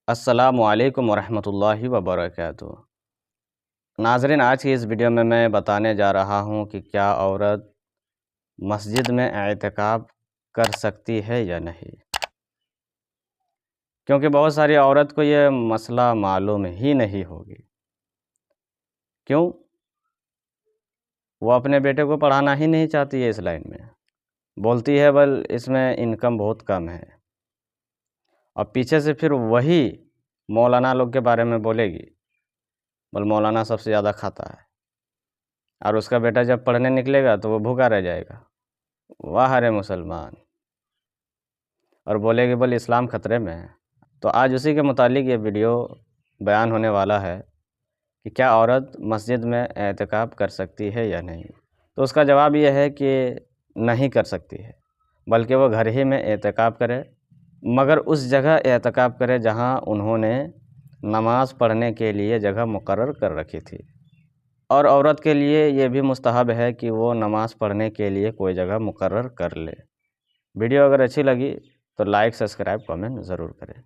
السلام علیکم ورحمۃ اللہ وبرکاتہ۔ ناظرین، آج کی اس ویڈیو میں بتانے جا رہا ہوں کہ کیا عورت مسجد میں اعتکاف کر سکتی ہے یا نہیں، کیونکہ بہت ساری عورت کو یہ مسئلہ معلوم ہی نہیں ہوگی۔ کیوں؟ وہ اپنے بیٹے کو پڑھانا ہی نہیں چاہتی ہے اس لائن میں، بولتی ہے بل اس میں انکم بہت کم ہے، اور پیچھے سے پھر وہی مولانا لوگ کے بارے میں بولے گی، بل مولانا سب سے زیادہ کھاتا ہے، اور اس کا بیٹا جب پڑھنے نکلے گا تو وہ بھوکا رہ جائے گا۔ واہ رے مسلمان! اور بولے گی بل اسلام خطرے میں ہے۔ تو آج اسی کے متعلق یہ ویڈیو بیان ہونے والا ہے کہ کیا عورت مسجد میں اعتکاف کر سکتی ہے یا نہیں۔ تو اس کا جواب یہ ہے کہ نہیں کر سکتی ہے، بلکہ وہ گھر ہی میں اعتکاف کرے، مگر اس جگہ اعتکاف کرے جہاں انہوں نے نماز پڑھنے کے لیے جگہ مقرر کر رکھی تھی۔ اور عورت کے لیے یہ بھی مستحب ہے کہ وہ نماز پڑھنے کے لیے کوئی جگہ مقرر کر لے۔ ویڈیو اگر اچھی لگی تو لائک، سبسکرائب، کامنٹ ضرور کریں۔